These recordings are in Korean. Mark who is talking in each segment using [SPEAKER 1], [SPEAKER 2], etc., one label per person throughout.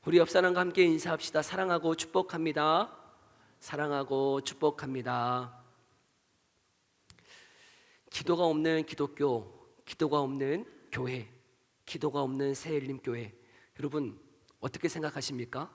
[SPEAKER 1] 우리 옆 사람과 함께 인사합시다. 사랑하고 축복합니다. 사랑하고 축복합니다. 기도가 없는 기독교, 기도가 없는 교회, 기도가 없는 새엘림교회, 여러분 어떻게 생각하십니까?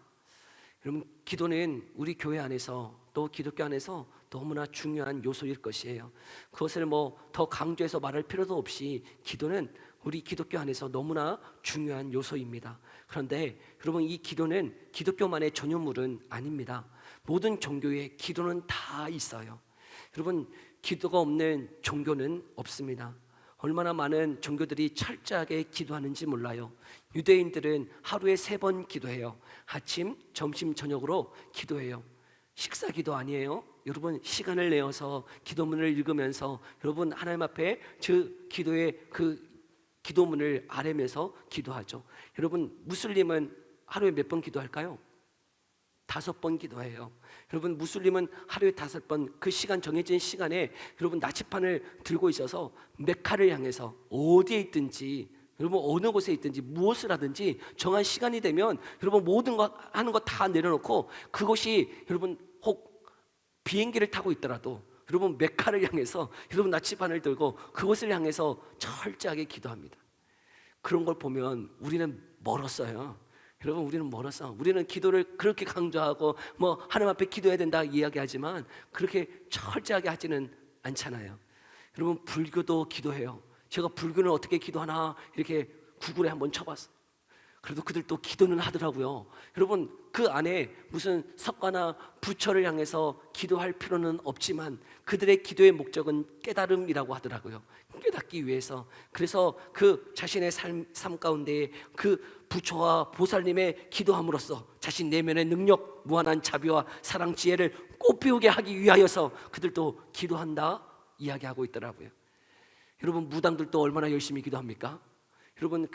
[SPEAKER 1] 여러분, 기도는 우리 교회 안에서 또 기독교 안에서 너무나 중요한 요소일 것이에요. 그것을 더 강조해서 말할 필요도 없이 기도는 우리 기독교 안에서 너무나 중요한 요소입니다. 그런데 여러분, 이 기도는 기독교만의 전유물은 아닙니다. 모든 종교에 기도는 다 있어요. 여러분, 기도가 없는 종교는 없습니다. 얼마나 많은 종교들이 철저하게 기도하는지 몰라요. 유대인들은 하루에 3번 기도해요. 아침, 점심, 저녁으로 기도해요. 식사 기도 아니에요. 여러분, 시간을 내어서 기도문을 읽으면서 여러분 하나님 앞에 기도의 기도문을 아뢰면서 기도하죠. 여러분, 무슬림은 하루에 몇 번 기도할까요? 5번 기도해요. 여러분, 무슬림은 하루에 5번, 그 시간, 정해진 시간에 여러분 나치판을 들고 있어서 메카를 향해서 어디에 있든지, 여러분 어느 곳에 있든지 무엇을 하든지 정한 시간이 되면 여러분 모든 거 하는 거 다 내려놓고, 그곳이 여러분 혹 비행기를 타고 있더라도 여러분 메카를 향해서 여러분 나치판을 들고 그곳을 향해서 철저하게 기도합니다. 그런 걸 보면 우리는 멀었어요. 여러분, 우리는 멀었어. 우리는 기도를 그렇게 강조하고 하나님 앞에 기도해야 된다 이야기하지만 그렇게 철저하게 하지는 않잖아요. 여러분, 불교도 기도해요. 제가 불교는 어떻게 기도하나 이렇게 구글에 한번 쳐봤어요. 그래도 그들도 기도는 하더라고요. 여러분, 그 안에 무슨 석가나 부처를 향해서 기도할 필요는 없지만 그들의 기도의 목적은 깨달음이라고 하더라고요. 깨닫기 위해서. 그래서 그 자신의 삶 가운데 그 부처와 보살님의 기도함으로써 자신 내면의 능력, 무한한 자비와 사랑, 지혜를 꽃피우게 하기 위하여서 그들도 기도한다 이야기하고 있더라고요. 여러분, 무당들도 얼마나 열심히 기도합니까? 여러분,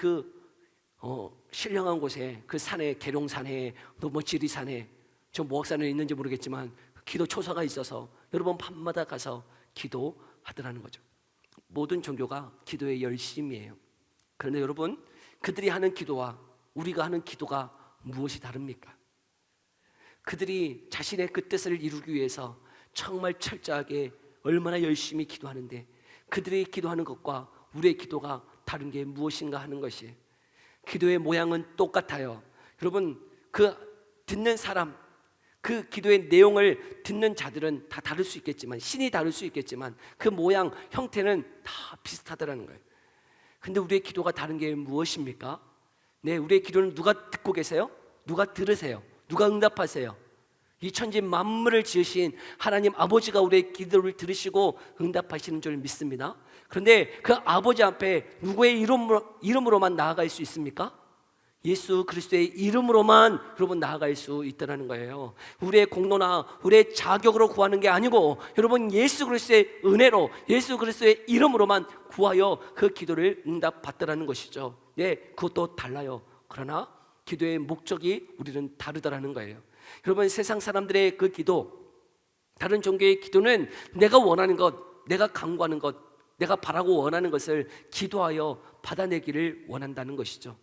[SPEAKER 1] 신령한 곳에, 그 산에, 계룡산에, 또 지리산에, 저 모악산에 있는지 모르겠지만 기도 초소가 있어서 여러분 밤마다 가서 기도하더라는 거죠. 모든 종교가 기도의 열심이에요. 그런데 여러분, 그들이 하는 기도와 우리가 하는 기도가 무엇이 다릅니까? 그들이 자신의 그 뜻을 이루기 위해서 정말 철저하게 얼마나 열심히 기도하는데, 그들이 기도하는 것과 우리의 기도가 다른 게 무엇인가 하는 것이, 기도의 모양은 똑같아요. 여러분, 그 듣는 사람, 그 기도의 내용을 듣는 자들은 다 다를 수 있겠지만, 신이 다를 수 있겠지만 그 모양, 형태는 다 비슷하다는 거예요. 근데 우리의 기도가 다른 게 무엇입니까? 네, 우리의 기도는 누가 듣고 계세요? 누가 들으세요? 누가 응답하세요? 이 천지 만물을 지으신 하나님 아버지가 우리의 기도를 들으시고 응답하시는 줄 믿습니다. 그런데 그 아버지 앞에 누구의 이름으로만 나아갈 수 있습니까? 예수 그리스도의 이름으로만 여러분 나아갈 수 있다는 거예요. 우리의 공로나 우리의 자격으로 구하는 게 아니고 여러분 예수 그리스도의 은혜로, 예수 그리스도의 이름으로만 구하여 그 기도를 응답받더라는 것이죠. 네, 그것도 달라요. 그러나 기도의 목적이 우리는 다르다라는 거예요. 여러분, 세상 사람들의 그 기도, 다른 종교의 기도는 내가 원하는 것, 내가 간구하는 것, 내가 바라고 원하는 것을 기도하여 받아내기를 원한다는 것이죠.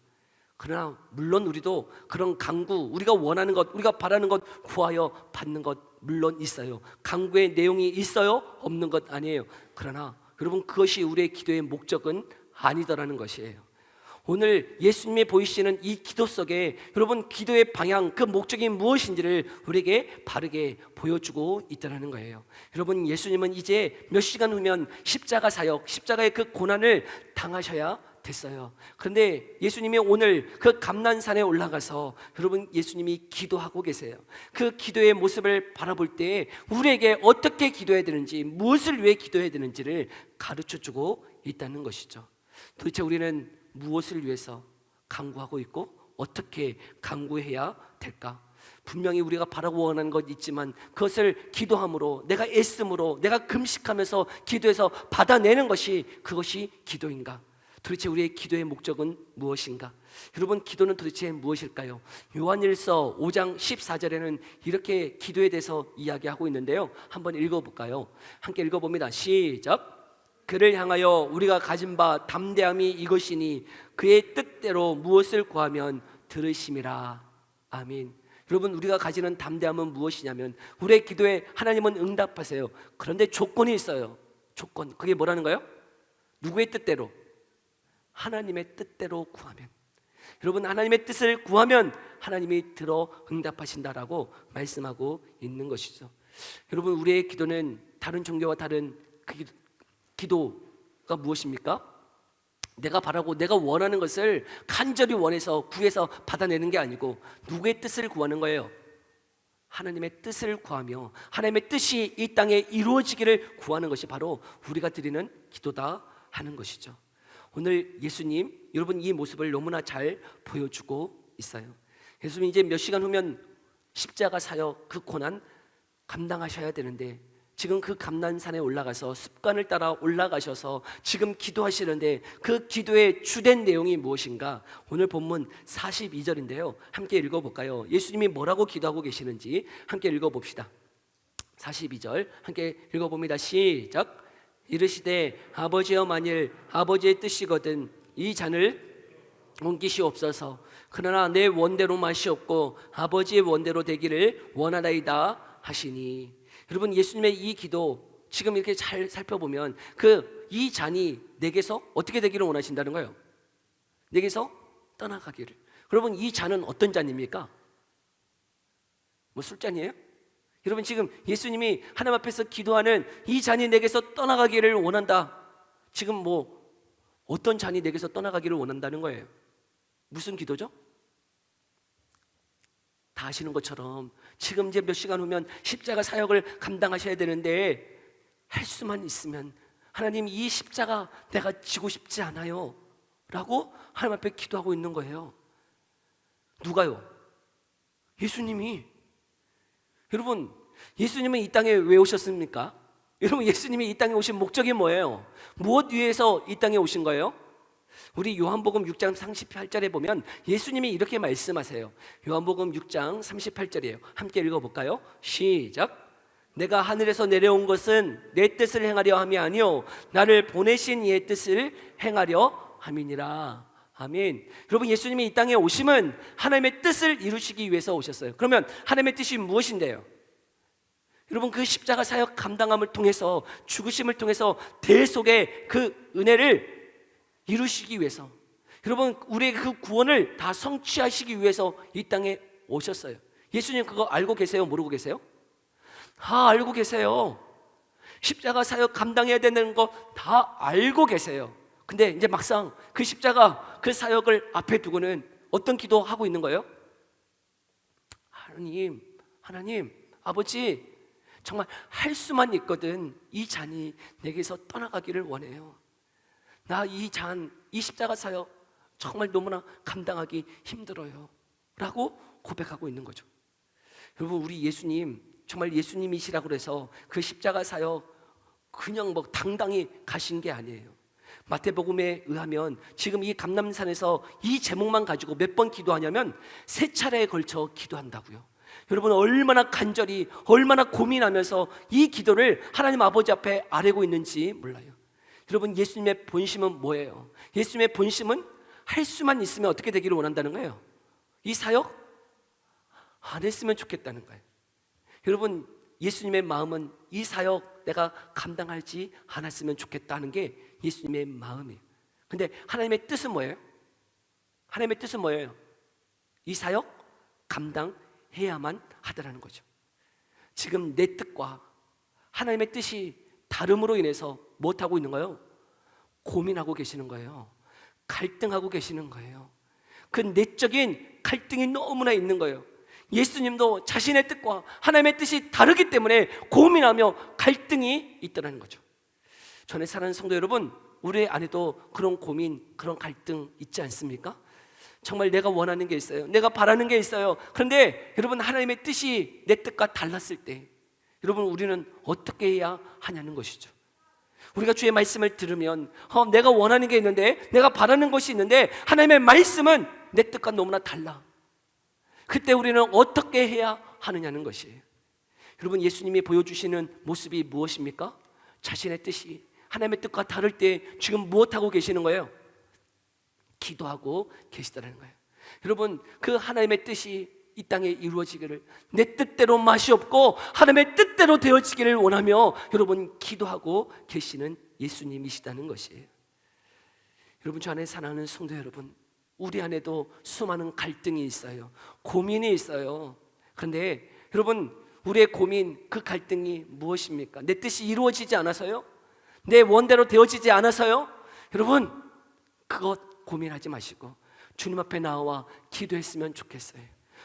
[SPEAKER 1] 그러나 물론 우리도 그런 간구, 우리가 원하는 것, 우리가 바라는 것 구하여 받는 것 물론 있어요. 간구의 내용이 있어요? 없는 것 아니에요. 그러나 여러분, 그것이 우리의 기도의 목적은 아니더라는 것이에요. 오늘 예수님이 보이시는 이 기도 속에 여러분 기도의 방향, 그 목적이 무엇인지를 우리에게 바르게 보여주고 있다는 거예요. 여러분, 예수님은 이제 몇 시간 후면 십자가 사역, 십자가의 그 고난을 당하셔야 됐어요. 그런데 예수님이 오늘 그 감난산에 올라가서 여러분 예수님이 기도하고 계세요. 그 기도의 모습을 바라볼 때 우리에게 어떻게 기도해야 되는지, 무엇을 위해 기도해야 되는지를 가르쳐주고 있다는 것이죠. 도대체 우리는 무엇을 위해서 간구하고 있고 어떻게 간구해야 될까? 분명히 우리가 바라고 원하는 것 있지만 그것을 기도함으로, 내가 애씀으로, 내가 금식하면서 기도해서 받아내는 것이, 그것이 기도인가? 도대체 우리의 기도의 목적은 무엇인가? 여러분, 기도는 도대체 무엇일까요? 요한일서 5장 14절에는 이렇게 기도에 대해서 이야기하고 있는데요, 한번 읽어볼까요? 함께 읽어봅니다. 시작. 그를 향하여 우리가 가진 바 담대함이 이것이니 그의 뜻대로 무엇을 구하면 들으심이라. 아멘. 여러분, 우리가 가지는 담대함은 무엇이냐면 우리의 기도에 하나님은 응답하세요. 그런데 조건이 있어요. 조건. 그게 뭐라는 거예요? 누구의 뜻대로? 하나님의 뜻대로 구하면. 여러분, 하나님의 뜻을 구하면 하나님이 들어 응답하신다라고 말씀하고 있는 것이죠. 여러분, 우리의 기도는 다른 종교와 다른 그 기도가 무엇입니까? 내가 바라고 내가 원하는 것을 간절히 원해서 구해서 받아내는 게 아니고 누구의 뜻을 구하는 거예요? 하나님의 뜻을 구하며 하나님의 뜻이 이 땅에 이루어지기를 구하는 것이 바로 우리가 드리는 기도다 하는 것이죠. 오늘 예수님, 여러분 이 모습을 너무나 잘 보여주고 있어요. 예수님 이제 몇 시간 후면 십자가 사역 그 고난 감당하셔야 되는데 지금 그 감난산에 올라가서 습관을 따라 올라가셔서 지금 기도하시는데 그 기도의 주된 내용이 무엇인가? 오늘 본문 42절인데요 함께 읽어볼까요? 예수님이 뭐라고 기도하고 계시는지 함께 읽어봅시다. 42절 함께 읽어봅니다. 시작. 이르시되 아버지여 만일 아버지의 뜻이거든 이 잔을 옮기시옵소서. 그러나 내 원대로 마시옵고 아버지의 원대로 되기를 원하나이다 하시니. 여러분, 예수님의 이 기도 지금 이렇게 잘 살펴보면 이 잔이 내게서 어떻게 되기를 원하신다는 거예요? 내게서 떠나가기를. 여러분, 이 잔은 어떤 잔입니까? 뭐 술잔이에요? 여러분, 지금 예수님이 하나님 앞에서 기도하는 이 잔이 내게서 떠나가기를 원한다. 지금 뭐 어떤 잔이 내게서 떠나가기를 원한다는 거예요? 무슨 기도죠? 다 아시는 것처럼 지금 이제 몇 시간 후면 십자가 사역을 감당하셔야 되는데 할 수만 있으면 하나님 이 십자가 내가 지고 싶지 않아요 라고 하나님 앞에 기도하고 있는 거예요. 누가요? 예수님이. 여러분, 예수님은 이 땅에 왜 오셨습니까? 여러분, 예수님이 이 땅에 오신 목적이 뭐예요? 무엇 위해서 이 땅에 오신 거예요? 우리 요한복음 6장 38절에 보면 예수님이 이렇게 말씀하세요. 요한복음 6장 38절이에요 함께 읽어볼까요? 시작. 내가 하늘에서 내려온 것은 내 뜻을 행하려 함이 아니요 나를 보내신 이의 뜻을 행하려 함이니라. 아멘. 여러분, 예수님이 이 땅에 오심은 하나님의 뜻을 이루시기 위해서 오셨어요. 그러면 하나님의 뜻이 무엇인데요? 여러분, 그 십자가 사역 감당함을 통해서 죽으심을 통해서 대속의 그 은혜를 이루시기 위해서, 여러분 우리의 그 구원을 다 성취하시기 위해서 이 땅에 오셨어요. 예수님 그거 알고 계세요? 모르고 계세요? 다 알고 계세요. 십자가 사역 감당해야 되는 거 다 알고 계세요. 근데 이제 막상 그 십자가 그 사역을 앞에 두고는 어떤 기도하고 있는 거예요? 하나님 아버지, 정말 할 수만 있거든 이 잔이 내게서 떠나가기를 원해요. 나 이 잔, 이 십자가 사역 정말 너무나 감당하기 힘들어요 라고 고백하고 있는 거죠. 여러분, 우리 예수님 정말 예수님이시라고 해서 그 십자가 사역 그냥 뭐 당당히 가신 게 아니에요. 마태복음에 의하면 지금 이 감람산에서 이 제목만 가지고 몇 번 기도하냐면 3차례에 걸쳐 기도한다고요. 여러분, 얼마나 간절히 얼마나 고민하면서 이 기도를 하나님 아버지 앞에 아뢰고 있는지 몰라요. 여러분, 예수님의 본심은 뭐예요? 예수님의 본심은 할 수만 있으면 어떻게 되기를 원한다는 거예요? 이 사역 안 했으면 좋겠다는 거예요. 여러분, 예수님의 마음은 이 사역 내가 감당하지 않았으면 좋겠다는 게 예수님의 마음이에요. 근데 하나님의 뜻은 뭐예요? 하나님의 뜻은 뭐예요? 이 사역 감당해야만 하더라는 거죠. 지금 내 뜻과 하나님의 뜻이 다름으로 인해서 못하고 있는 거예요? 고민하고 계시는 거예요. 갈등하고 계시는 거예요. 그 내적인 갈등이 너무나 있는 거예요. 예수님도 자신의 뜻과 하나님의 뜻이 다르기 때문에 고민하며 갈등이 있다는 거죠. 전에 사랑하는 성도 여러분, 우리 안에도 그런 고민, 그런 갈등 있지 않습니까? 정말 내가 원하는 게 있어요. 내가 바라는 게 있어요. 그런데 여러분, 하나님의 뜻이 내 뜻과 달랐을 때 여러분, 우리는 어떻게 해야 하냐는 것이죠. 우리가 주의 말씀을 들으면 내가 원하는 게 있는데, 내가 바라는 것이 있는데 하나님의 말씀은 내 뜻과 너무나 달라. 그때 우리는 어떻게 해야 하느냐는 것이에요. 여러분, 예수님이 보여주시는 모습이 무엇입니까? 자신의 뜻이 하나님의 뜻과 다를 때 지금 무엇하고 계시는 거예요? 기도하고 계시다는 거예요. 여러분, 그 하나님의 뜻이 이 땅에 이루어지기를, 내 뜻대로 마시옵고 하나님의 뜻대로 되어지기를 원하며 여러분 기도하고 계시는 예수님이시다는 것이에요. 여러분, 저 안에 사랑하는 성도 여러분, 우리 안에도 수많은 갈등이 있어요. 고민이 있어요. 그런데 여러분, 우리의 고민, 그 갈등이 무엇입니까? 내 뜻이 이루어지지 않아서요? 내 원대로 되어지지 않아서요? 여러분, 그것 고민하지 마시고 주님 앞에 나와 기도했으면 좋겠어요.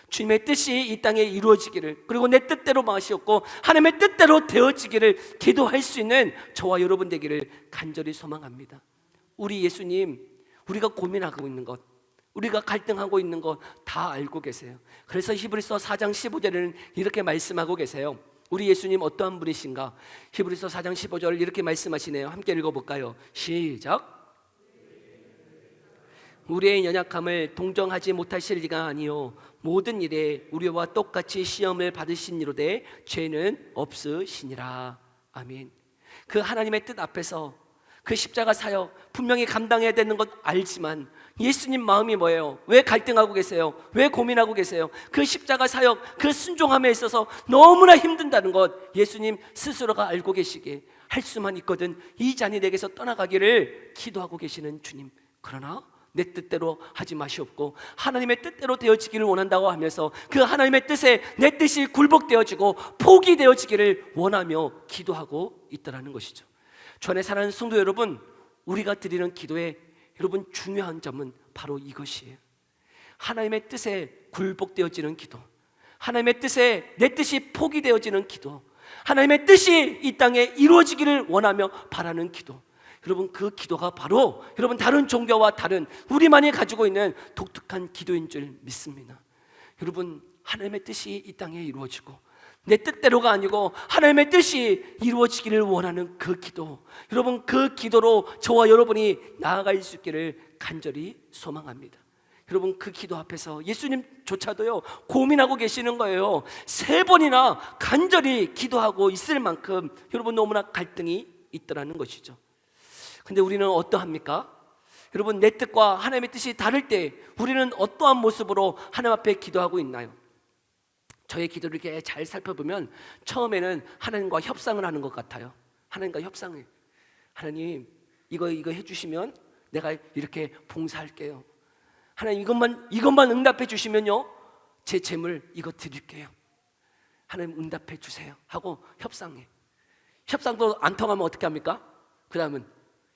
[SPEAKER 1] 주님의 뜻이 이 땅에 이루어지기를, 그리고 내 뜻대로 마시옵고 하나님의 뜻대로 되어지기를 기도할 수 있는 저와 여러분 되기를 간절히 소망합니다. 우리 예수님, 우리가 고민하고 있는 것, 우리가 갈등하고 있는 것 다 알고 계세요. 그래서 히브리서 4장 15절에는 이렇게 말씀하고 계세요. 우리 예수님 어떠한 분이신가? 히브리서 4장 15절 이렇게 말씀하시네요. 함께 읽어볼까요? 시작. 우리의 연약함을 동정하지 못하실 리가 아니요 모든 일에 우리와 똑같이 시험을 받으신 이로되 죄는 없으시니라. 아멘. 그 하나님의 뜻 앞에서 그 십자가 사역 분명히 감당해야 되는 것 알지만 예수님 마음이 뭐예요? 왜 갈등하고 계세요? 왜 고민하고 계세요? 그 십자가 사역, 그 순종함에 있어서 너무나 힘든다는 것 예수님 스스로가 알고 계시기에 할 수만 있거든 이 잔이 내게서 떠나가기를 기도하고 계시는 주님. 그러나 내 뜻대로 하지 마시옵고 하나님의 뜻대로 되어지기를 원한다고 하면서 그 하나님의 뜻에 내 뜻이 굴복되어지고 포기되어지기를 원하며 기도하고 있다는 것이죠. 주 안에 사랑하는 성도 여러분, 우리가 드리는 기도에 여러분 중요한 점은 바로 이것이에요. 하나님의 뜻에 굴복되어지는 기도, 하나님의 뜻에 내 뜻이 포기되어지는 기도, 하나님의 뜻이 이 땅에 이루어지기를 원하며 바라는 기도. 여러분, 그 기도가 바로 여러분 다른 종교와 다른 우리만이 가지고 있는 독특한 기도인 줄 믿습니다. 여러분, 하나님의 뜻이 이 땅에 이루어지고 내 뜻대로가 아니고 하나님의 뜻이 이루어지기를 원하는 그 기도, 여러분 그 기도로 저와 여러분이 나아갈 수 있기를 간절히 소망합니다. 여러분, 그 기도 앞에서 예수님조차도요 고민하고 계시는 거예요. 3번이나 간절히 기도하고 있을 만큼 여러분 너무나 갈등이 있더라는 것이죠. 근데 우리는 어떠합니까? 여러분, 내 뜻과 하나님의 뜻이 다를 때 우리는 어떠한 모습으로 하나님 앞에 기도하고 있나요? 저의 기도를 이렇게 잘 살펴보면 처음에는 하나님과 협상을 하는 것 같아요. 하나님과 협상을. 하나님, 이거 해주시면 내가 이렇게 봉사할게요. 하나님, 이것만 응답해 주시면요 제 재물 이거 드릴게요. 하나님 응답해 주세요 하고 협상해. 협상도 안 통하면 어떻게 합니까? 그 다음은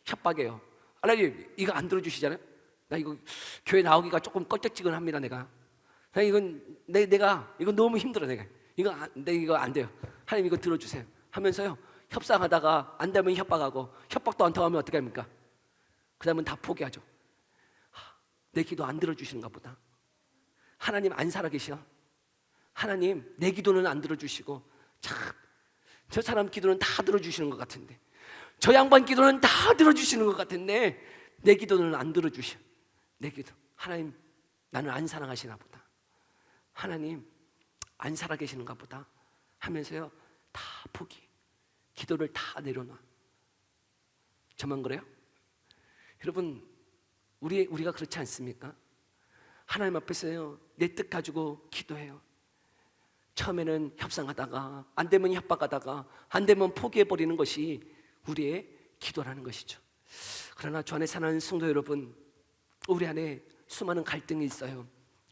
[SPEAKER 1] 협박해요. 하나님, 이거 안 들어주시잖아요. 나 이거 교회 나오기가 조금 껄쩍지근합니다. 내가 이건 너무 힘들어. 내가 이거 안 돼요. 하나님 이거 들어주세요 하면서요 협상하다가 안 되면 협박하고, 협박도 안 통하면 어떻게 합니까? 그 다음은 다 포기하죠. 내 기도 안 들어주시는가 보다. 하나님 안 살아계셔. 하나님 내 기도는 안 들어주시고 참 저 사람 기도는 다 들어주시는 것 같은데, 저 양반 기도는 다 들어주시는 것 같은데 내 기도는 안 들어주셔. 내 기도, 하나님 나는 안 사랑하시나 보다. 하나님 안 살아계시는가 보다 하면서요 다 포기, 기도를 다 내려놔. 저만 그래요? 여러분, 우리가 그렇지 않습니까? 하나님 앞에서요 내 뜻 가지고 기도해요. 처음에는 협상하다가 안 되면 협박하다가 안 되면 포기해버리는 것이 우리의 기도라는 것이죠. 그러나 주 안에 사는 성도 여러분, 우리 안에 수많은 갈등이 있어요.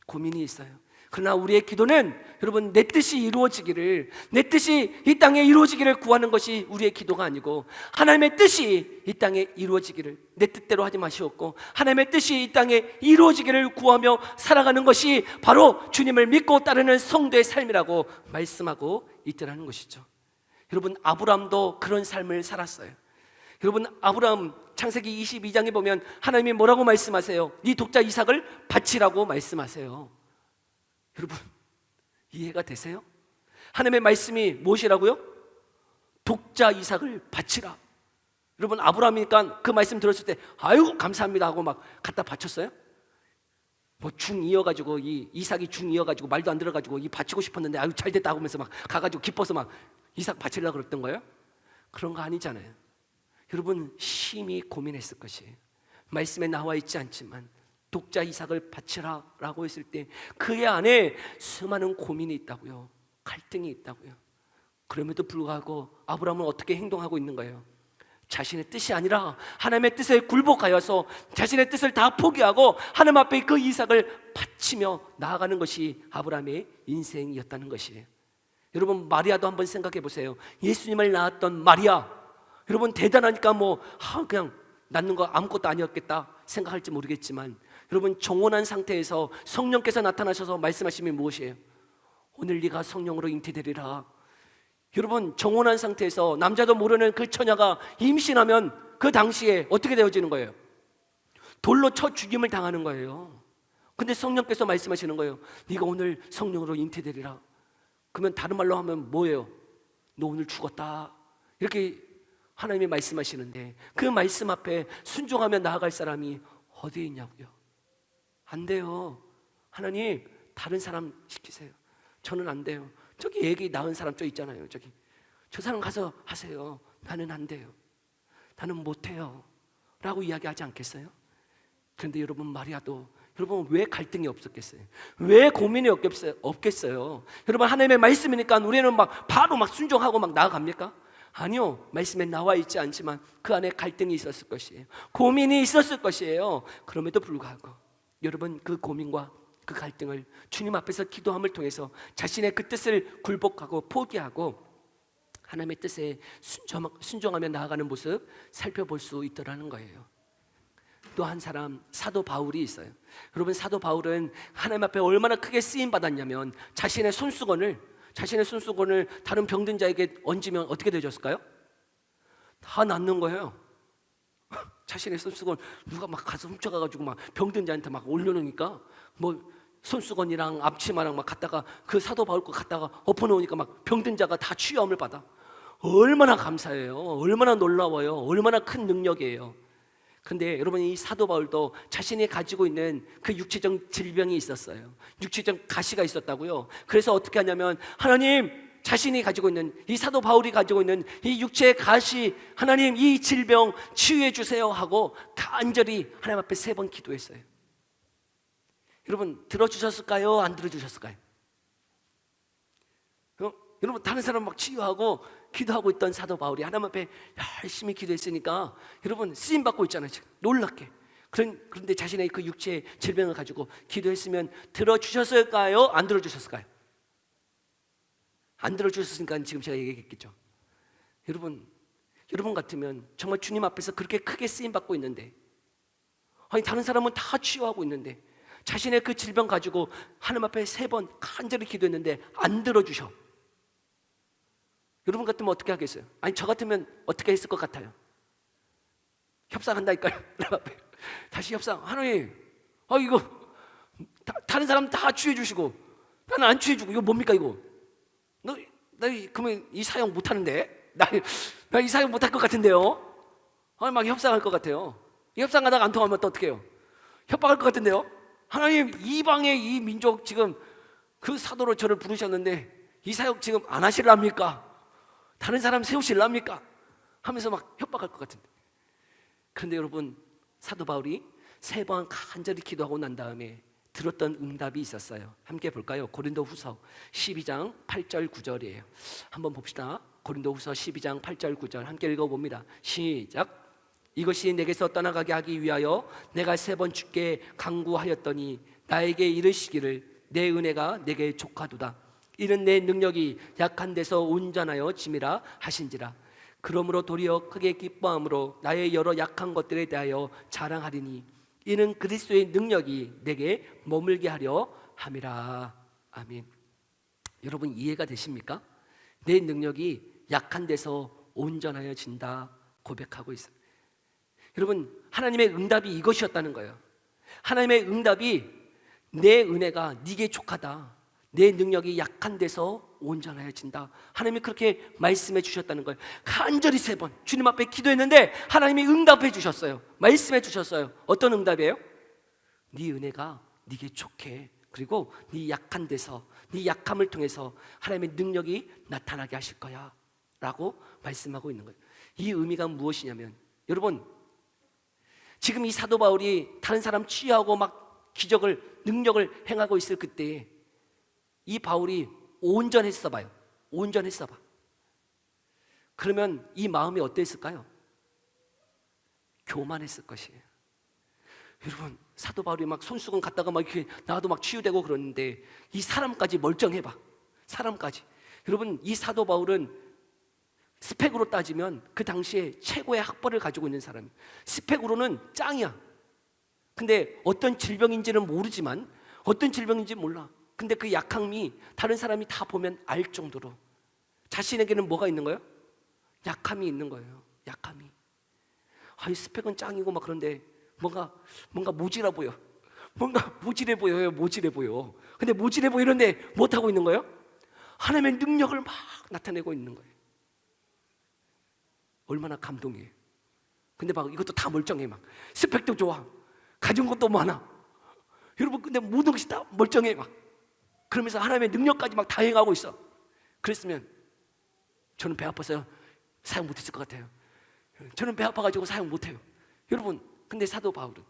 [SPEAKER 1] 고민이 있어요. 그러나 우리의 기도는 여러분 내 뜻이 이루어지기를, 내 뜻이 이 땅에 이루어지기를 구하는 것이 우리의 기도가 아니고 하나님의 뜻이 이 땅에 이루어지기를, 내 뜻대로 하지 마시옵고 하나님의 뜻이 이 땅에 이루어지기를 구하며 살아가는 것이 바로 주님을 믿고 따르는 성도의 삶이라고 말씀하고 있더라는 것이죠. 여러분, 아브라함도 그런 삶을 살았어요. 여러분, 아브라함 창세기 22장에 보면 하나님이 뭐라고 말씀하세요? 네 독자 이삭을 바치라고 말씀하세요. 여러분, 이해가 되세요? 하나님의 말씀이 무엇이라고요? 독자 이삭을 바치라. 여러분, 아브라함이니까 그 말씀 들었을 때 아유 감사합니다 하고 막 갖다 바쳤어요? 뭐 중2여가지고 이삭이 중2여가지고 말도 안 들어가지고 이 바치고 싶었는데 아유 잘됐다 하면서 막 가가지고 기뻐서 막 이삭 바치려고 그랬던 거예요? 그런 거 아니잖아요. 여러분, 심히 고민했을 것이에요. 말씀에 나와 있지 않지만 독자 이삭을 바치라 라고 했을 때 그의 안에 수많은 고민이 있다고요. 갈등이 있다고요. 그럼에도 불구하고 아브라함은 어떻게 행동하고 있는 거예요? 자신의 뜻이 아니라 하나님의 뜻에 굴복하여서 자신의 뜻을 다 포기하고 하나님 앞에 그 이삭을 바치며 나아가는 것이 아브라함의 인생이었다는 것이에요. 여러분, 마리아도 한번 생각해 보세요. 예수님을 낳았던 마리아, 여러분 대단하니까 그냥 낳는 거 아무것도 아니었겠다 생각할지 모르겠지만, 여러분 정혼한 상태에서 성령께서 나타나셔서 말씀하심이 무엇이에요? 오늘 네가 성령으로 잉태되리라. 여러분, 정혼한 상태에서 남자도 모르는 그 처녀가 임신하면 그 당시에 어떻게 되어지는 거예요? 돌로 쳐 죽임을 당하는 거예요. 근데 성령께서 말씀하시는 거예요. 네가 오늘 성령으로 잉태되리라. 그러면 다른 말로 하면 뭐예요? 너 오늘 죽었다. 이렇게 하나님이 말씀하시는데 그 말씀 앞에 순종하며 나아갈 사람이 어디에 있냐고요? 안 돼요. 하나님, 다른 사람 시키세요. 저는 안 돼요. 저기 애기 낳은 사람 저 있잖아요. 저 사람 가서 하세요. 나는 안 돼요. 나는 못해요 라고 이야기하지 않겠어요? 그런데 여러분, 마리아도 여러분 왜 갈등이 없었겠어요? 왜 고민이 없겠어요? 여러분, 하나님의 말씀이니까 우리는 바로 순종하고 나아갑니까? 아니요. 말씀에 나와 있지 않지만 그 안에 갈등이 있었을 것이에요. 고민이 있었을 것이에요. 그럼에도 불구하고 여러분, 그 고민과 그 갈등을 주님 앞에서 기도함을 통해서 자신의 그 뜻을 굴복하고 포기하고 하나님의 뜻에 순종하며 나아가는 모습 살펴볼 수 있더라는 거예요. 또 한 사람, 사도 바울이 있어요. 여러분, 사도 바울은 하나님 앞에 얼마나 크게 쓰임 받았냐면 자신의 손수건을 다른 병든 자에게 얹으면 어떻게 되어졌을까요? 다 낫는 거예요. 자신의 손수건 누가 가서 훔쳐가가지고 병든 자한테 올려놓으니까 손수건이랑 앞치마랑 갖다가 그 사도 바울 거 갖다가 엎어놓으니까 병든 자가 다 치유함을 받아. 얼마나 감사해요. 얼마나 놀라워요. 얼마나 큰 능력이에요. 근데 여러분, 이 사도 바울도 자신이 가지고 있는 그 육체적 질병이 있었어요. 육체적 가시가 있었다고요. 그래서 어떻게 하냐면, 하나님, 자신이 가지고 있는, 이 사도 바울이 가지고 있는 이 육체의 가시, 하나님 이 질병 치유해 주세요 하고 간절히 하나님 앞에 3번 기도했어요. 여러분, 들어주셨을까요? 안 들어주셨을까요? 여러분, 다른 사람 치유하고 기도하고 있던 사도 바울이 하나님 앞에 열심히 기도했으니까 여러분 쓰임받고 있잖아요. 지금 놀랍게. 그런데 자신의 그 육체의 질병을 가지고 기도했으면 들어주셨을까요? 안 들어주셨을까요? 안 들어주셨으니까 지금 제가 얘기했겠죠. 여러분 같으면 정말 주님 앞에서 그렇게 크게 쓰임받고 있는데, 아니 다른 사람은 다 치유하고 있는데 자신의 그 질병 가지고 하나님 앞에 3번 간절히 기도했는데 안 들어주셔. 여러분 같으면 어떻게 하겠어요? 아니 저 같으면 어떻게 했을 것 같아요? 협상한다니까요. 다시 협상. 하나님, 이거 다른 사람 다 취해 주시고 나는 안 취해 주고 이거 뭡니까 이거? 나 그러면 이 사용 못 하는데? 나 이 사용 못 할 것 같은데요? 협상할 것 같아요. 협상하다가 안 통하면 또 어떻게 해요? 협박할 것 같은데요? 하나님, 이방의 이 민족 지금 그 사도로 저를 부르셨는데 이 사역 지금 안 하실랍니까? 다른 사람 세우실랍니까? 하면서 협박할 것 같은데. 그런데 여러분, 사도 바울이 3번 간절히 기도하고 난 다음에 들었던 응답이 있었어요. 함께 볼까요? 고린도후서 12장 8절 9절이에요. 한번 봅시다. 고린도후서 12장 8절 9절 함께 읽어봅니다. 시작. 이것이 내게서 떠나가게 하기 위하여 내가 3번 주께 간구하였더니 나에게 이르시기를 내 은혜가 내게 족하도다. 이는 내 능력이 약한 데서 온전하여 짐이라 하신지라. 그러므로 도리어 크게 기뻐함으로 나의 여러 약한 것들에 대하여 자랑하리니 이는 그리스도의 능력이 내게 머물게 하려 함이라. 아멘. 여러분 이해가 되십니까? 내 능력이 약한 데서 온전하여진다 고백하고 있어요. 여러분, 하나님의 응답이 이것이었다는 거예요. 하나님의 응답이 내 은혜가 네게 족하다. 내 능력이 약한 데서 온전하여진다. 하나님이 그렇게 말씀해 주셨다는 거예요. 간절히 3번 주님 앞에 기도했는데 하나님이 응답해 주셨어요. 말씀해 주셨어요. 어떤 응답이에요? 네 은혜가 네게 족해. 그리고 네 약한 데서, 네 약함을 통해서 하나님의 능력이 나타나게 하실 거야 라고 말씀하고 있는 거예요. 이 의미가 무엇이냐면, 여러분 지금 이 사도 바울이 다른 사람 치유하고 기적을, 능력을 행하고 있을 그때에 이 바울이 온전했어 봐요. 온전했어 봐. 그러면 이 마음이 어땠을까요? 교만했을 것이에요. 여러분, 사도 바울이 막 손수건 갖다가 막 이렇게 나도 막 치유되고 그러는데 이 사람까지 멀쩡해봐. 사람까지. 여러분, 이 사도 바울은 스펙으로 따지면 그 당시에 최고의 학벌을 가지고 있는 사람이에요. 스펙으로는 짱이야. 근데 어떤 질병인지는 모르지만, 어떤 질병인지 몰라. 근데 그 약함이 다른 사람이 다 보면 알 정도로 자신에게는 뭐가 있는 거예요? 약함이 있는 거예요. 약함이. 이 스펙은 짱이고 막 그런데 뭔가 모질해 보여. 뭔가 모질해 보여요. 모질해 보여. 근데 모질해 보이는데 못하고 있는 거예요? 하나님의 능력을 막 나타내고 있는 거예요. 얼마나 감동이에요. 근데 막 이것도 다 멀쩡해. 막 스펙도 좋아, 가진 것도 많아. 여러분, 근데 모든 것이 다 멀쩡해. 막 그러면서 하나님의 능력까지 막 다 행하고 있어. 그랬으면 저는 배 아파서 사용 못했을 것 같아요. 저는 배 아파가지고 사용 못해요. 여러분, 근데 사도 바울은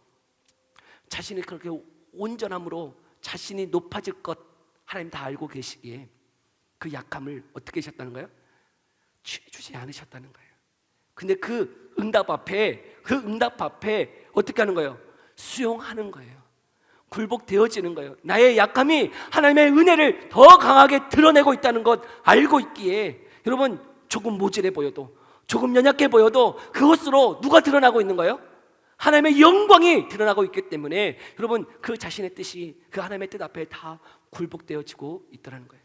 [SPEAKER 1] 자신이 그렇게 온전함으로 자신이 높아질 것 하나님 다 알고 계시기에 그 약함을 어떻게 하셨다는 거예요? 취해주지 않으셨다는 거예요. 근데 그 응답 앞에 어떻게 하는 거예요? 수용하는 거예요. 굴복되어지는 거예요. 나의 약함이 하나님의 은혜를 더 강하게 드러내고 있다는 것 알고 있기에 여러분, 조금 모질해 보여도, 조금 연약해 보여도 그것으로 누가 드러나고 있는 거예요? 하나님의 영광이 드러나고 있기 때문에 여러분, 그 자신의 뜻이 그 하나님의 뜻 앞에 다 굴복되어지고 있다는 거예요.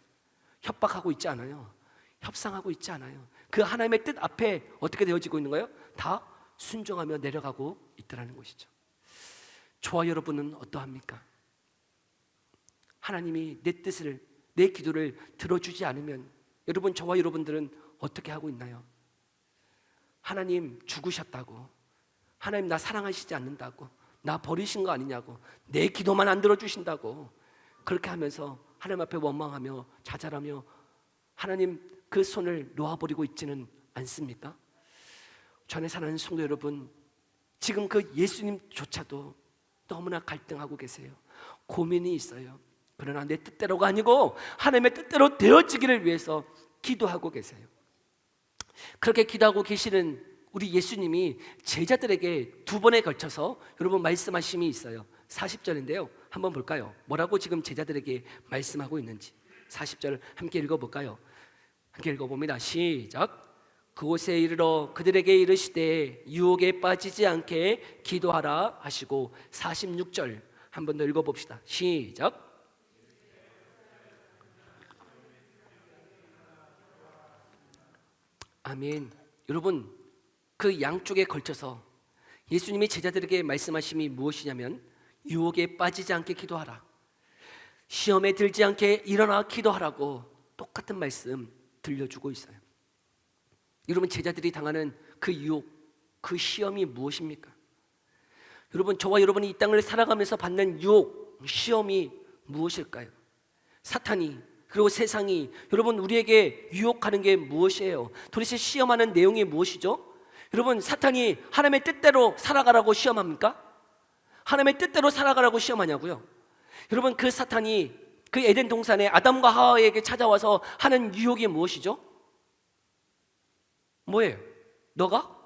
[SPEAKER 1] 협박하고 있지 않아요. 협상하고 있지 않아요. 그 하나님의 뜻 앞에 어떻게 되어지고 있는 거예요? 다 순종하며 내려가고 있다는 것이죠. 저와 여러분은 어떠합니까? 하나님이 내 뜻을, 내 기도를 들어주지 않으면 여러분, 저와 여러분들은 어떻게 하고 있나요? 하나님 죽으셨다고, 하나님 나 사랑하시지 않는다고, 나 버리신 거 아니냐고, 내 기도만 안 들어주신다고 그렇게 하면서 하나님 앞에 원망하며 자잘하며 하나님 그 손을 놓아버리고 있지는 않습니까? 전에 사는 성도 여러분, 지금 그 예수님조차도 너무나 갈등하고 계세요. 고민이 있어요. 그러나 내 뜻대로가 아니고 하나님의 뜻대로 되어지기를 위해서 기도하고 계세요. 그렇게 기도하고 계시는 우리 예수님이 제자들에게 두 번에 걸쳐서 여러분 말씀하심이 있어요. 40절인데요 한번 볼까요? 뭐라고 지금 제자들에게 말씀하고 있는지 40절 함께 읽어볼까요? 함께 읽어봅니다. 시작. 그곳에 이르러 그들에게 이르시되 유혹에 빠지지 않게 기도하라 하시고 46절 한 번 더 읽어봅시다. 시작. 아멘. 여러분, 그 양쪽에 걸쳐서 예수님이 제자들에게 말씀하심이 무엇이냐면 유혹에 빠지지 않게 기도하라, 시험에 들지 않게 일어나 기도하라고 똑같은 말씀 들려주고 있어요. 여러분, 제자들이 당하는 그 유혹, 그 시험이 무엇입니까? 여러분, 저와 여러분이 이 땅을 살아가면서 받는 유혹, 시험이 무엇일까요? 사탄이, 그리고 세상이 여러분 우리에게 유혹하는 게 무엇이에요? 도대체 시험하는 내용이 무엇이죠? 여러분, 사탄이 하나님의 뜻대로 살아가라고 시험합니까? 하나님의 뜻대로 살아가라고 시험하냐고요? 여러분, 그 사탄이 그 에덴 동산에 아담과 하와에게 찾아와서 하는 유혹이 무엇이죠? 뭐예요? 너가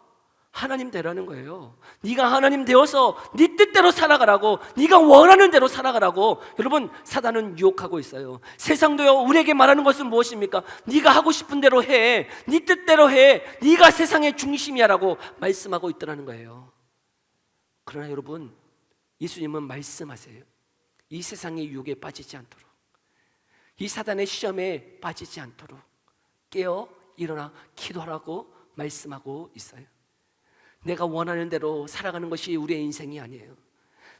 [SPEAKER 1] 하나님 되라는 거예요. 네가 하나님 되어서 네 뜻대로 살아가라고, 네가 원하는 대로 살아가라고 여러분 사단은 유혹하고 있어요. 세상도요 우리에게 말하는 것은 무엇입니까? 네가 하고 싶은 대로 해, 네 뜻대로 해, 네가 세상의 중심이야라고 말씀하고 있더라는 거예요. 그러나 여러분, 예수님은 말씀하세요. 이 세상의 유혹에 빠지지 않도록, 이 사단의 시험에 빠지지 않도록 깨어 일어나 기도하라고 말씀하고 있어요. 내가 원하는 대로 살아가는 것이 우리의 인생이 아니에요.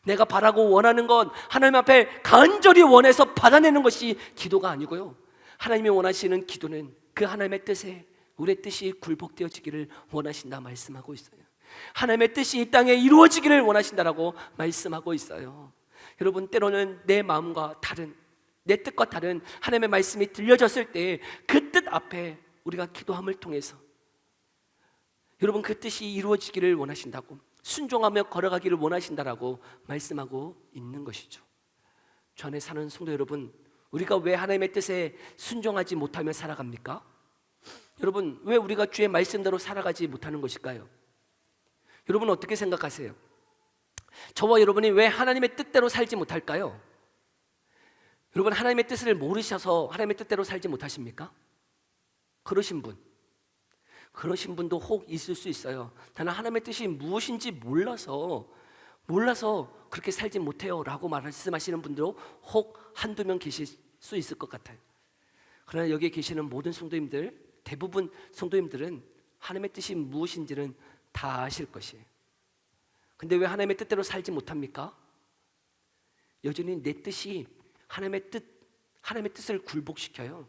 [SPEAKER 1] 내가 바라고 원하는 건 하나님 앞에 간절히 원해서 받아내는 것이 기도가 아니고요, 하나님이 원하시는 기도는 그 하나님의 뜻에 우리의 뜻이 굴복되어지기를 원하신다 말씀하고 있어요. 하나님의 뜻이 이 땅에 이루어지기를 원하신다라고 말씀하고 있어요. 여러분, 때로는 내 마음과 다른, 내 뜻과 다른 하나님의 말씀이 들려졌을 때 그 뜻 앞에 우리가 기도함을 통해서 여러분 그 뜻이 이루어지기를 원하신다고, 순종하며 걸어가기를 원하신다라고 말씀하고 있는 것이죠. 주 안에 사는 성도 여러분, 우리가 왜 하나님의 뜻에 순종하지 못하며 살아갑니까? 여러분, 왜 우리가 주의 말씀대로 살아가지 못하는 것일까요? 여러분 어떻게 생각하세요? 저와 여러분이 왜 하나님의 뜻대로 살지 못할까요? 여러분, 하나님의 뜻을 모르셔서 하나님의 뜻대로 살지 못하십니까? 그러신 분도 혹 있을 수 있어요. 나는 하나님의 뜻이 무엇인지 몰라서 그렇게 살지 못해요 라고 말씀하시는 분도 혹 한두 명 계실 수 있을 것 같아요. 그러나 여기에 계시는 모든 성도님들, 대부분 성도님들은 하나님의 뜻이 무엇인지는 다 아실 것이에요. 근데 왜 하나님의 뜻대로 살지 못합니까? 여전히 내 뜻이 하나님의 뜻을 굴복시켜요.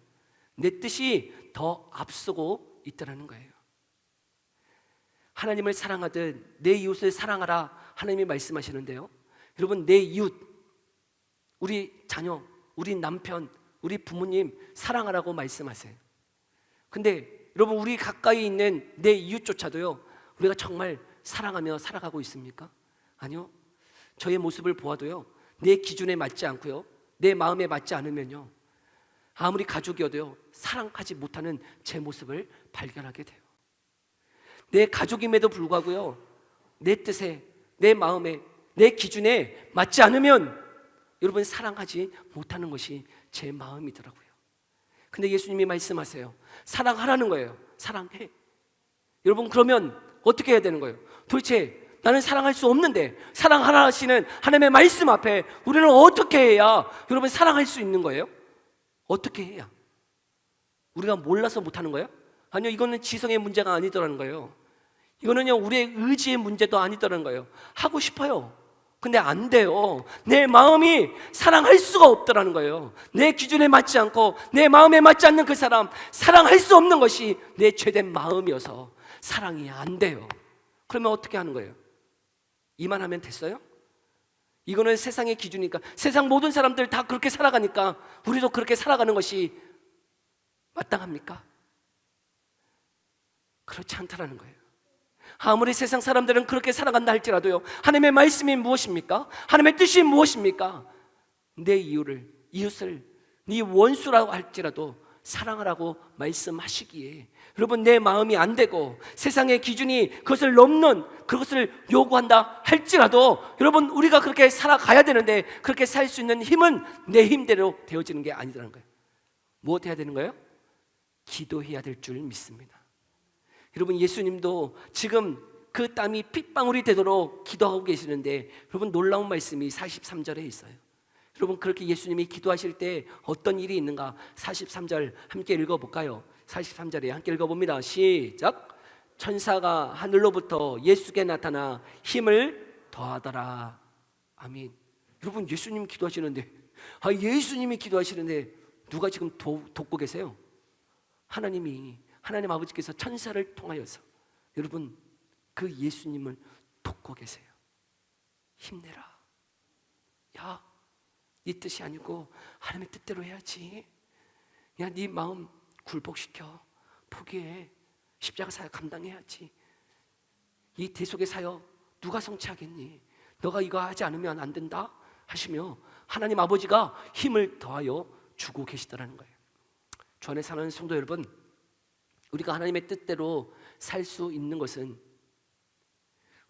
[SPEAKER 1] 내 뜻이 더 앞서고 있다는 거예요. 하나님을 사랑하듯 내 이웃을 사랑하라 하나님이 말씀하시는데요, 여러분, 내 이웃, 우리 자녀, 우리 남편, 우리 부모님 사랑하라고 말씀하세요. 근데 여러분, 우리 가까이 있는 내 이웃조차도요, 우리가 정말 사랑하며 살아가고 있습니까? 아니요. 저의 모습을 보아도요, 내 기준에 맞지 않고요, 내 마음에 맞지 않으면요, 아무리 가족이어도요, 사랑하지 못하는 제 모습을 발견하게 돼요. 내 가족임에도 불구하고요, 내 뜻에, 내 마음에, 내 기준에 맞지 않으면 여러분, 사랑하지 못하는 것이 제 마음이더라고요. 근데 예수님이 말씀하세요. 사랑하라는 거예요. 사랑해. 여러분, 그러면 어떻게 해야 되는 거예요? 도대체 나는 사랑할 수 없는데 사랑하라 하시는 하나님의 말씀 앞에 우리는 어떻게 해야 여러분 사랑할 수 있는 거예요? 어떻게 해야? 우리가 몰라서 못하는 거예요? 아니요, 이거는 지성의 문제가 아니더라는 거예요. 이거는요, 우리의 의지의 문제도 아니더라는 거예요. 하고 싶어요. 근데 안 돼요. 내 마음이 사랑할 수가 없더라는 거예요. 내 기준에 맞지 않고 내 마음에 맞지 않는 그 사람, 사랑할 수 없는 것이 내 죄된 마음이어서 사랑이 안 돼요. 그러면 어떻게 하는 거예요? 이만하면 됐어요? 이거는 세상의 기준이니까, 세상 모든 사람들 다 그렇게 살아가니까 우리도 그렇게 살아가는 것이 마땅합니까? 그렇지 않다라는 거예요. 아무리 세상 사람들은 그렇게 살아간다 할지라도요, 하나님의 말씀이 무엇입니까? 하나님의 뜻이 무엇입니까? 내 이웃을 네 원수라고 할지라도 사랑하라고 말씀하시기에, 여러분, 내 마음이 안 되고 세상의 기준이 그것을 넘는, 그것을 요구한다 할지라도 여러분, 우리가 그렇게 살아가야 되는데 그렇게 살 수 있는 힘은 내 힘대로 되어지는 게 아니라는 거예요. 무엇 해야 되는 거예요? 기도해야 될 줄 믿습니다. 여러분, 예수님도 지금 그 땀이 핏방울이 되도록 기도하고 계시는데, 여러분, 놀라운 말씀이 43절에 있어요. 여러분, 그렇게 예수님이 기도하실 때 어떤 일이 있는가? 43절 함께 읽어볼까요? 43절에 함께 읽어봅니다. 시작. 천사가 하늘로부터 예수께 나타나 힘을 더하더라. 아멘. 여러분, 예수님 기도하시는데, 예수님이 기도하시는데 누가 지금 돕고 계세요? 하나님 아버지께서 천사를 통하여서 여러분, 그 예수님을 돕고 계세요. 힘내라. 야, 네 뜻이 아니고 하나님의 뜻대로 해야지. 야, 네 마음 굴복시켜. 포기해. 십자가 사역 감당해야지. 이 대속의 사역 누가 성취하겠니? 너가 이거 하지 않으면 안 된다 하시며 하나님 아버지가 힘을 더하여 주고 계시더라는 거예요. 주 안에 사는 성도 여러분, 우리가 하나님의 뜻대로 살 수 있는 것은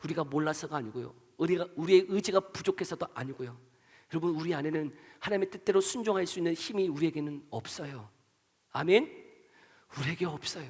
[SPEAKER 1] 우리가 몰라서가 아니고요, 우리의 의지가 부족해서도 아니고요, 여러분, 우리 안에는 하나님의 뜻대로 순종할 수 있는 힘이 우리에게는 없어요. 아멘? 우리에게 없어요.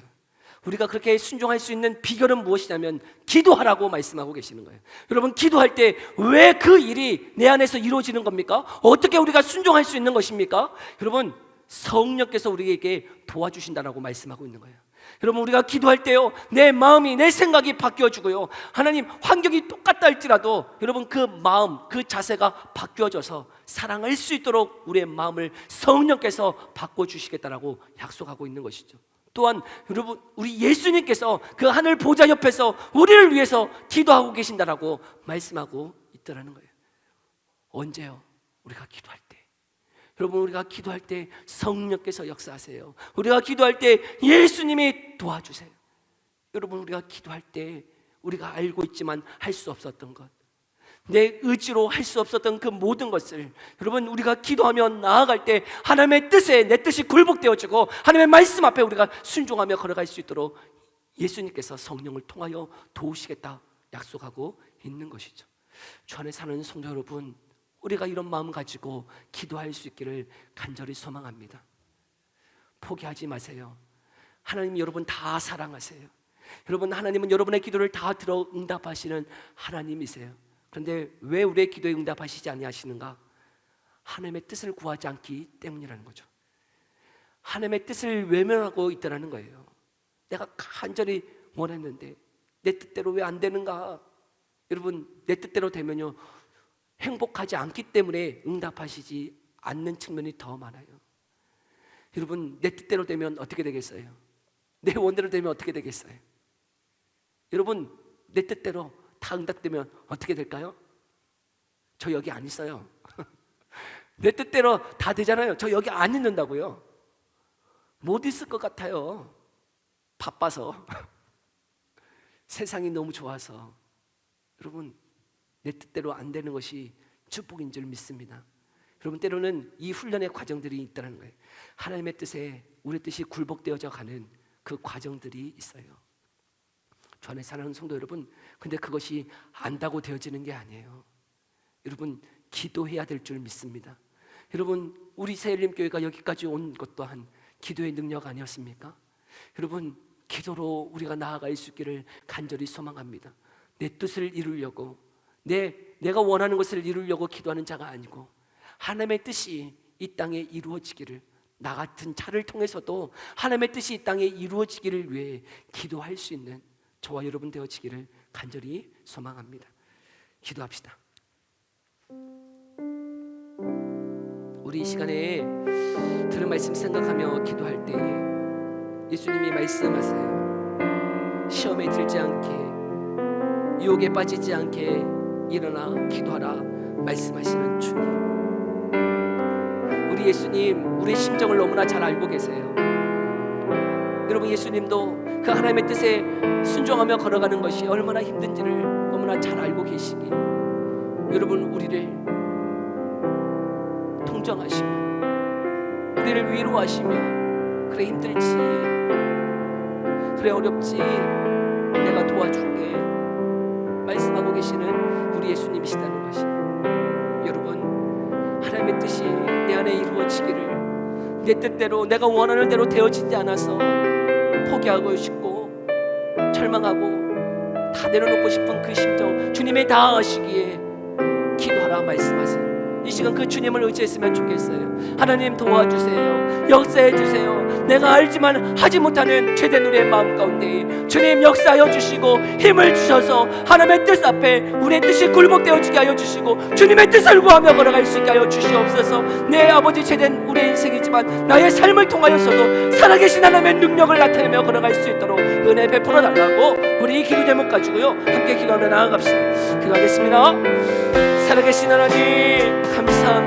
[SPEAKER 1] 우리가 그렇게 순종할 수 있는 비결은 무엇이냐면 기도하라고 말씀하고 계시는 거예요. 여러분, 기도할 때 왜 그 일이 내 안에서 이루어지는 겁니까? 어떻게 우리가 순종할 수 있는 것입니까? 여러분, 성령께서 우리에게 도와주신다라고 말씀하고 있는 거예요. 여러분, 우리가 기도할 때요, 내 마음이, 내 생각이 바뀌어지고요, 하나님, 환경이 똑같다 할지라도 여러분, 그 마음, 그 자세가 바뀌어져서 사랑할 수 있도록 우리의 마음을 성령께서 바꿔주시겠다라고 약속하고 있는 것이죠. 또한 여러분, 우리 예수님께서 그 하늘 보좌 옆에서 우리를 위해서 기도하고 계신다라고 말씀하고 있더라는 거예요. 언제요? 우리가 기도할 때. 여러분, 우리가 기도할 때 성령께서 역사하세요. 우리가 기도할 때 예수님이 도와주세요. 여러분, 우리가 기도할 때 우리가 알고 있지만 할 수 없었던 것, 내 의지로 할 수 없었던 그 모든 것을 여러분 우리가 기도하며 나아갈 때 하나님의 뜻에 내 뜻이 굴복되어지고 하나님의 말씀 앞에 우리가 순종하며 걸어갈 수 있도록 예수님께서 성령을 통하여 도우시겠다 약속하고 있는 것이죠. 주 안에 사는 성도 여러분, 우리가 이런 마음 가지고 기도할 수 있기를 간절히 소망합니다. 포기하지 마세요. 하나님 여러분 다 사랑하세요. 여러분 하나님은 여러분의 기도를 다 들어 응답하시는 하나님이세요. 그런데 왜 우리의 기도에 응답하시지 아니하시는가? 하나님의 뜻을 구하지 않기 때문이라는 거죠. 하나님의 뜻을 외면하고 있다는 거예요. 내가 간절히 원했는데 내 뜻대로 왜 안 되는가? 여러분 내 뜻대로 되면요 행복하지 않기 때문에 응답하시지 않는 측면이 더 많아요. 여러분 내 뜻대로 되면 어떻게 되겠어요? 내 원대로 되면 어떻게 되겠어요? 여러분 내 뜻대로 다 응답되면 어떻게 될까요? 저 여기 안 있어요. 내 뜻대로 다 되잖아요. 저 여기 안 있는다고요. 못 있을 것 같아요. 바빠서 세상이 너무 좋아서. 여러분 내 뜻대로 안 되는 것이 축복인 줄 믿습니다. 여러분 때로는 이 훈련의 과정들이 있다는 거예요. 하나님의 뜻에 우리 뜻이 굴복되어져 가는 그 과정들이 있어요. 주 안에 사랑하는 성도 여러분, 근데 그것이 안다고 되어지는 게 아니에요. 여러분 기도해야 될 줄 믿습니다. 여러분 우리 새일림교회가 여기까지 온 것 또한 기도의 능력 아니었습니까? 여러분 기도로 우리가 나아갈 수 있기를 간절히 소망합니다. 내 뜻을 이루려고 내가 원하는 것을 이루려고 기도하는 자가 아니고 하나님의 뜻이 이 땅에 이루어지기를, 나 같은 자를 통해서도 하나님의 뜻이 이 땅에 이루어지기를 위해 기도할 수 있는 저와 여러분 되어지기를 간절히 소망합니다. 기도합시다. 우리 이 시간에 들은 말씀 생각하며 기도할 때에 예수님이 말씀하세요. 시험에 들지 않게, 유혹에 빠지지 않게 일어나 기도하라 말씀하시는 주님, 우리 예수님 우리의 심정을 너무나 잘 알고 계세요. 여러분 예수님도 그 하나님의 뜻에 순종하며 걸어가는 것이 얼마나 힘든지를 너무나 잘 알고 계시기, 여러분 우리를 통정하시며 우리를 위로하시며 그래 힘들지, 그래 어렵지, 내가 도와줄게 말씀하고 계시는 우리 예수님이시다는 것이, 여러분 하나님의 뜻이 내 안에 이루어지기를, 내 뜻대로 내가 원하는 대로 되어지지 않아서 포기하고 싶고 절망하고 다 내려놓고 싶은 그 심정 주님이 다 아시기에 기도하라 말씀하세요. 이 시간 그 주님을 의지했으면 좋겠어요. 하나님 도와주세요. 역사해 주세요. 내가 알지만 하지 못하는 죄된 우리의 마음 가운데 주님 역사하여 주시고 힘을 주셔서 하나님의 뜻 앞에 우리의 뜻이 굴복되어지게 하여 주시고 주님의 뜻을 구하며 걸어갈 수 있게 하여 주시옵소서. 내 아버지 죄된 우리의 인생이지만 나의 삶을 통하여서도 살아계신 하나님의 능력을 나타내며 걸어갈 수 있도록 은혜 베풀어 달라고 우리 이 기도 제목 가지고요 함께 기도하며 나아갑시다. 기도하겠습니다. 살아계신 하나님 감사합니다.